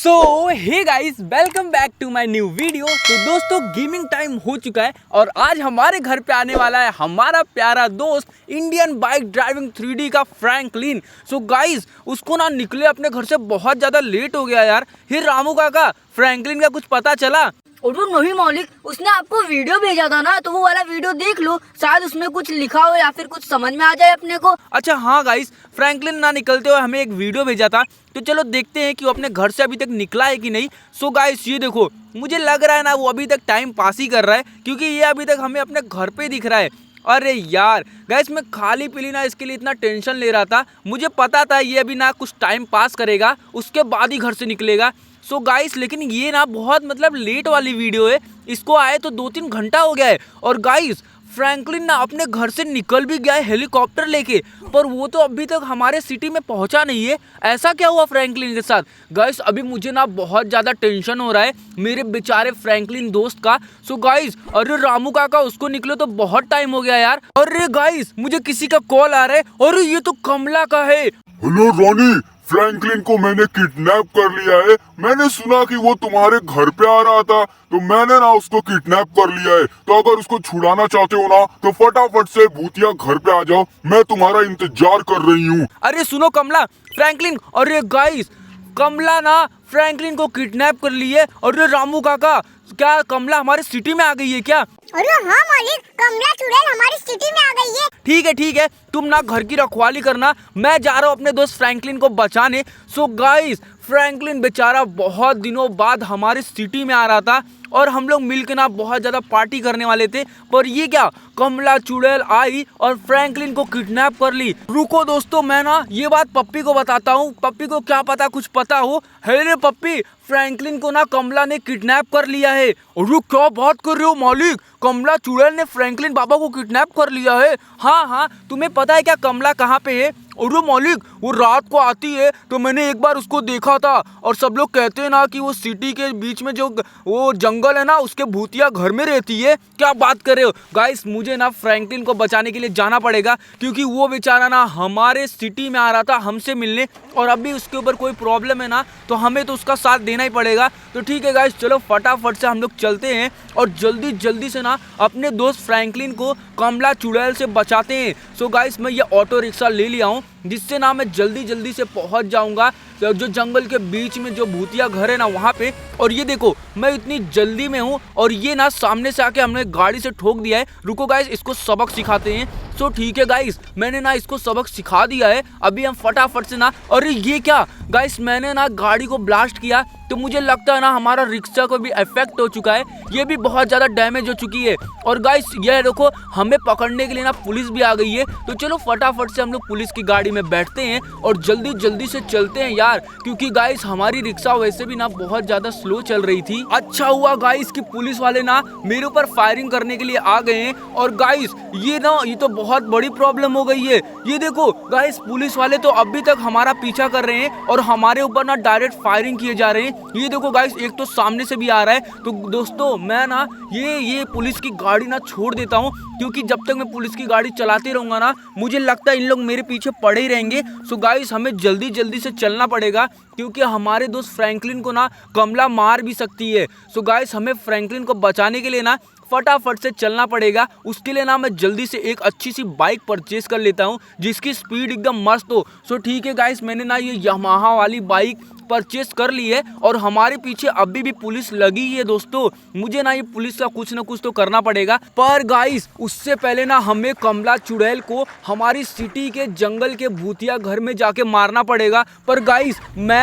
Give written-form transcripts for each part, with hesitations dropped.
So hey guys, welcome back to my new video. तो दोस्तों, gaming time हो चुका है और आज हमारे घर पे आने वाला है हमारा प्यारा दोस्त इंडियन बाइक ड्राइविंग 3D का फ्रैंकलिन। सो गाइस, उसको ना निकले अपने घर से बहुत ज़्यादा लेट हो गया यार। हे रामू काका, फ्रैंकलिन का कुछ पता चला? और वो नहीं मालिक, उसने आपको वीडियो भेजा था ना, तो वो वाला वीडियो देख लो, शायद उसमें कुछ लिखा हो या फिर कुछ समझ में आ जाए अपने को। अच्छा हाँ गाइस, फ्रैंकलिन ना निकलते हुए हमें एक वीडियो भेजा था, तो चलो देखते हैं कि वो अपने घर से अभी तक निकला है कि नहीं। सो गाइस, ये देखो, मुझे लग रहा है ना वो अभी तक टाइम पास ही कर रहा है, क्योंकि ये अभी तक हमें अपने घर पे दिख रहा है। अरे यार गाइस, मैं खाली पीली ना इसके लिए इतना टेंशन ले रहा था। मुझे पता था ये अभी ना कुछ टाइम पास करेगा, उसके बाद ही घर से निकलेगा। सो गाइस, लेकिन ये ना बहुत लेट वाली वीडियो है। इसको आए तो 2-3 घंटा हो गया है। और गाइस, फ्रैंकलिन ना अपने घर से निकल भी गया है हेलीकॉप्टर लेके, पर वो तो अभी तक हमारे सिटी में पहुंचा नहीं है। ऐसा क्या हुआ फ्रैंकलिन के साथ? गाइस, अभी मुझे ना बहुत ज़्यादा टेंशन हो रहा है मेरे बेचारे फ्रैंकलिन दोस्त का। सो गाइस, अरे रामू काका, उसको निकले तो बहुत टाइम हो गया यार। अरे गाइस, मुझे किसी का कॉल आ रहा है। अरे ये तो कमला का है। हेलो रॉनी, फ्रैंकलिन को मैंने किडनैप कर लिया है। मैंने सुना कि वो तुम्हारे घर पे आ रहा था, तो मैंने ना उसको किडनैप कर लिया है। तो अगर उसको छुड़ाना चाहते हो ना, तो फटाफट से भूतिया घर पे आ जाओ, मैं तुम्हारा इंतजार कर रही हूँ। अरे सुनो कमला, फ्रैंकलिन, अरे गाइस, कमला ना फ्रैंकलिन को किडनैप कर ली है। अरे रामू काका, क्या कमला हमारे सिटी में आ गई है क्या? अरे हाँ मालिक, कमला चुड़ैल हमारी सिटी में आ गई है। ठीक है, तुम ना घर की रखवाली करना, मैं जा रहा हूँ अपने दोस्त फ्रैंकलिन को बचाने। सो गाइस, फ्रैंकलिन बेचारा बहुत दिनों बाद हमारे सिटी में आ रहा था और हम लोग मिलकर ना बहुत ज़्यादा पार्टी करने वाले थे, पर ये क्या, कमला चुड़ैल आई और फ्रैंकलिन को किडनैप कर ली। रुको दोस्तों, मैं ना ये बात पप्पी को बताता हूँ। पप्पी को क्या पता कुछ पता हो। हेरे पप्पी, फ्रैंकलिन को ना कमला ने किडनैप कर लिया है। अरे क्या बात कर रहे हो मालिक, कमला चुड़ैल ने फ्रैंकलिन बाबा को किडनैप कर लिया है? हाँ, तुम्हें पता है क्या कमला कहाँ पे है? अरे मालिक, वो रात को आती है, तो मैंने एक बार उसको देखा था, और सब लोग कहते हैं ना कि वो सिटी के बीच में जो वो जंगल है ना, उसके भूतिया घर में रहती है। क्या बात कर रहे हो गाइस, मुझे ना फ्रैंकलिन को बचाने के लिए जाना पड़ेगा, क्योंकि वो बेचारा ना हमारे सिटी में आ रहा था हमसे मिलने, और अभी उसके ऊपर कोई प्रॉब्लम है ना, तो हमें तो उसका साथ देना ही पड़ेगा। तो ठीक है गाइस, चलो फटाफट से हम लोग चलते हैं और जल्दी से ना अपने दोस्त फ्रैंकलिन को कमला चुड़ैल से बचाते हैं। सो गाइस, मैं ये ऑटो रिक्शा ले लिया हूँ, जिससे ना मैं जल्दी से पहुंच जाऊंगा जो जंगल के बीच में जो भूतिया घर है ना वहाँ पे। और ये देखो, मैं इतनी जल्दी में हूँ और ये ना सामने से आके हमने गाड़ी से ठोक दिया है। रुको गाइस, इसको सबक सिखाते हैं। सो ठीक है गाइस, मैंने ना इसको सबक सिखा दिया है। अभी हम फटाफट से ना, अरे ये क्या गाइस, मैंने ना गाड़ी को ब्लास्ट किया, तो मुझे लगता है ना हमारा रिक्शा को भी इफेक्ट हो चुका है। ये भी बहुत ज़्यादा डैमेज हो चुकी है। और गाइस, ये देखो, हमें पकड़ने के लिए ना पुलिस भी आ गई है। तो चलो फटाफट से हम लोग पुलिस की गाड़ी में बैठते हैं और जल्दी से चलते हैं यार, क्योंकि गाइस हमारी रिक्शा वैसे भी ना बहुत ज़्यादा स्लो चल रही थी। अच्छा हुआ गाइस कि पुलिस वाले ना मेरे ऊपर फायरिंग करने के लिए आ गए हैं। और गाइस, ये तो बहुत बड़ी प्रॉब्लम हो गई है। ये देखो गाइस, पुलिस वाले तो अभी तक हमारा पीछा कर रहे हैं और हमारे ऊपर ना डायरेक्ट फायरिंग किए जा रहे हैं। ये देखो गाइस, एक तो सामने से भी आ रहा है। तो दोस्तों, मैं ना ये पुलिस की गाड़ी ना छोड़ देता हूँ, क्योंकि जब तक मैं पुलिस की गाड़ी चलाते रहूंगा ना, मुझे लगता है इन लोग मेरे पीछे पड़े ही रहेंगे। सो गाइस, हमें जल्दी से चलना पड़ेगा, क्योंकि हमारे दोस्त फ्रैंकलिन को ना कमला मार भी सकती है। सो गाइस, हमें फ्रैंकलिन को बचाने के लिए ना फटाफट से चलना पड़ेगा। उसके लिए ना मैं जल्दी से एक अच्छी सी बाइक परचेज कर लेता हूँ, जिसकी स्पीड एकदम मस्त हो। सो ठीक है गाइस, मैंने ना ये यामाहा वाली बाइक परचेस कर ली है और हमारे पीछे अभी भी पुलिस लगी है। दोस्तों, मुझे ना ये पुलिस का कुछ ना कुछ तो करना पड़ेगा। पर गाइस, उससे पहले ना हमें कमला चुड़ैल को हमारी सिटी के जंगल के भूतिया घर में जाके मारना पड़ेगा। पर गाइस, मैं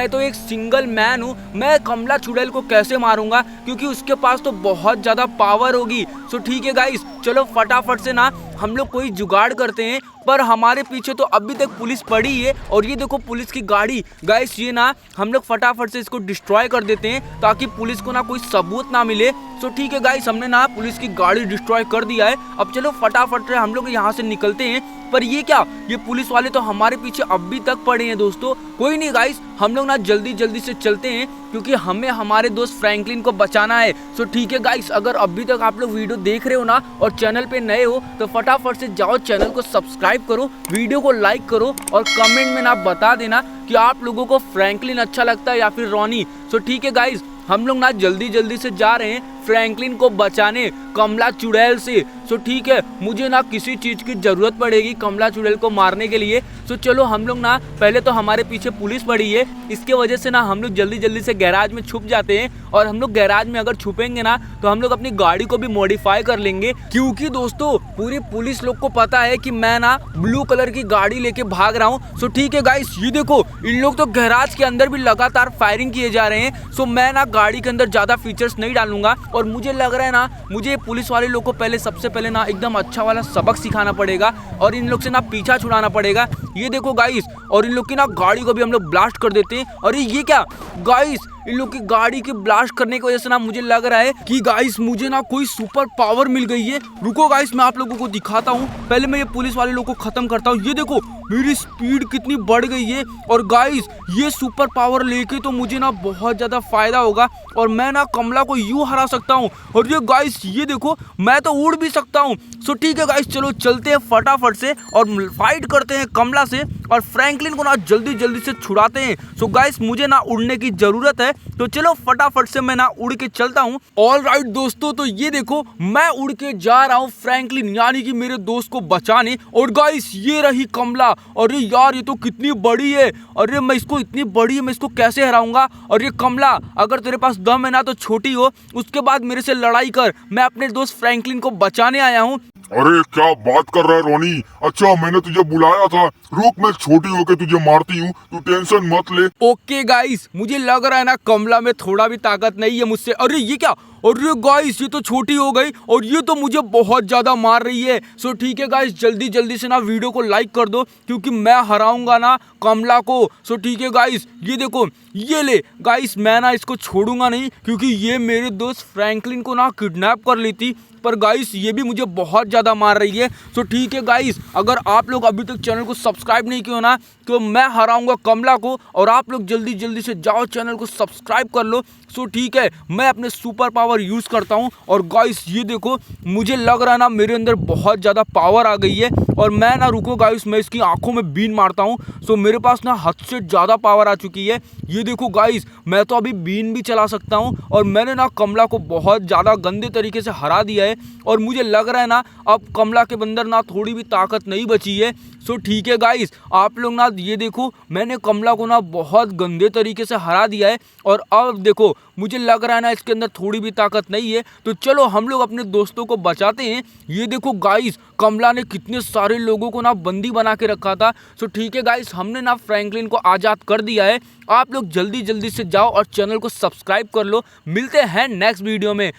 तो एक सिंगल मैन हूँ, मैं कमला चुड़ैल को कैसे मारूंगा, क्योंकि उसके पास तो बहुत ज़्यादा पावर होगी। सो ठीक है गाइस, चलो फटाफट से ना हम लोग कोई जुगाड़ करते हैं। पर हमारे पीछे तो अभी तक पुलिस पड़ी है, और ये देखो पुलिस की गाड़ी। गाइस, ये ना हम लोग फटाफट से इसको डिस्ट्रॉय कर देते हैं, ताकि पुलिस को ना कोई सबूत ना मिले। सो ठीक है गाइस, हमने ना पुलिस की गाड़ी डिस्ट्रॉय कर दिया है। अब चलो फटाफट से हम लोग यहाँ से निकलते हैं। पर ये क्या, ये पुलिस वाले तो हमारे पीछे अभी तक पड़े हैं। दोस्तों, कोई नहीं गाइस, हम लोग ना जल्दी से चलते हैं, क्योंकि हमें हमारे दोस्त फ्रैंकलिन को बचाना है। सो ठीक है गाइस, अगर अभी तक आप लोग वीडियो देख रहे हो ना और और चैनल पे नए हो तो फटाफट से जाओ चैनल को सब्सक्राइब करो, वीडियो को लाइक करो और कमेंट में ना बता देना कि आप लोगों को फ्रैंकलिन अच्छा लगता है या फिर रॉनी। सो ठीक है गाइस, हम लोग ना जल्दी से जा रहे हैं फ्रैंकलिन को बचाने कमला चुड़ैल से। सो ठीक है, मुझे ना किसी चीज़ की ज़रूरत पड़ेगी कमला चुड़ैल को मारने के लिए। सो चलो हम लोग ना, पहले तो हमारे पीछे पुलिस पड़ी है, इसके वजह से ना हम लोग जल्दी से गैराज में छुप जाते हैं। और हम लोग गैराज में अगर छुपेंगे ना तो हम लोग अपनी गाड़ी को भी मॉडिफाई कर लेंगे, क्योंकि दोस्तों पूरी पुलिस लोग को पता है कि मैं ना ब्लू कलर की गाड़ी लेके भाग रहा हूँ। सो ठीक है गाइस, ये देखो इन लोग तो गैराज के अंदर भी लगातार फायरिंग किए जा रहे हैं। सो मैं ना गाड़ी के अंदर ज़्यादा फीचर्स नहीं डालूंगा और मुझे लग रहा है ना मुझे पुलिस वाले लोग को सबसे पहले ना एकदम अच्छा वाला सबक सिखाना पड़ेगा और इन लोग से ना पीछा छुड़ाना पड़ेगा। ये देखो गाइस, और इन लोग की ना गाड़ी को भी हम लोग ब्लास्ट कर देते हैं। अरे ये क्या गाइस, इन लोग की गाड़ी की ब्लास्ट करने की वजह से ना मुझे लग रहा है कि गाइस मुझे ना कोई सुपर पावर मिल गई है। रुको गाइस, मैं आप लोगों को दिखाता हूँ। पहले मैं ये पुलिस वाले लोग को खत्म करता हूँ। ये देखो मेरी स्पीड कितनी बढ़ गई है और गाइस ये सुपर पावर लेके तो मुझे ना बहुत ज़्यादा फायदा होगा और मैं ना कमला को यूं हरा सकता हूँ। और ये गाइस ये देखो मैं तो उड़ भी सकता हूँ। सो ठीक है गाइस, चलो चलते हैं फटाफट से और फाइट करते हैं कमला से और फ्रैंकलिन को ना जल्दी से छुड़ाते हैं। सो गाइस मुझे ना उड़ने की ज़रूरत है, तो चलो फटाफट से मैं ना उड़ के चलता हूँ। ऑल राइट दोस्तों, तो ये देखो मैं उड़ के जा रहा हूँ फ्रैंकलिन यानी कि मेरे दोस्त को बचाने। और गाइस ये रही कमला। अरे यार ये तो कितनी बड़ी है, अरे मैं इसको इतनी बड़ी है मैं इसको कैसे हराऊंगा। और ये कमला, अगर तेरे पास दम है ना तो छोटी हो, उसके बाद मेरे से लड़ाई कर, मैं अपने दोस्त फ्रैंकलिन को बचाने आया हूँ। अरे क्या बात कर रहा है रोनी, अच्छा मैंने तुझे बुलाया था, रुक मैं छोटी होके तुझे मारती हूँ, तू टेंशन मत ले। ओके गाइस, मुझे लग रहा है ना कमला में थोड़ा भी ताकत नहीं है मुझसे। अरे ये क्या, अरे गाइस ये तो छोटी हो गई और ये तो मुझे बहुत ज्यादा मार रही है। सो ठीक है गाइस, जल्दी से ना वीडियो को लाइक कर दो क्योंकि मैं हराऊंगा ना कमला को। सो ठीक है गाइस, ये देखो ये ले गाइस, मैं ना इसको छोड़ूंगा नहीं क्योंकि ये मेरे दोस्त फ्रैंकलिन को ना किडनैप कर ली थी, पर गाइस ये भी मुझे बहुत ज़्यादा मार रही है। सो ठीक है गाइस, अगर आप लोग अभी तक चैनल को सब्सक्राइब नहीं किया ना तो मैं हराऊंगा कमला को और आप लोग जल्दी से जाओ चैनल को सब्सक्राइब कर लो। सो ठीक है, मैं अपने सुपर पावर यूज़ करता हूँ और गाइस ये देखो मुझे लग रहा है ना मेरे अंदर बहुत ज़्यादा पावर आ गई है और मैं ना, रुको गाइस, मैं इसकी आंखों में बीन मारता हूँ। सो मेरे पास ना हद से ज़्यादा पावर आ चुकी है। ये देखो गाइस, मैं तो अभी बीन भी चला सकता हूँ और मैंने ना कमला को बहुत ज़्यादा गंदे तरीके से हरा दिया है और मुझे लग रहा है ना अब कमला के अंदर ना थोड़ी भी ताकत नहीं बची है। सो ठीक है गाइस, आप लोग ना ये देखो मैंने कमला को ना बहुत गंदे तरीके से हरा दिया है और अब देखो मुझे लग रहा है ना इसके अंदर थोड़ी भी ताकत नहीं है। तो चलो हम लोग अपने दोस्तों को बचाते हैं। ये देखो गाइस, कमला ने कितने सारे लोगों को ना बंदी बना के रखा था। सो ठीक है गाइस, हमने ना फ्रैंकलिन को आज़ाद कर दिया है। आप लोग जल्दी से जाओ और चैनल को सब्सक्राइब कर लो। मिलते हैं नेक्स्ट वीडियो में।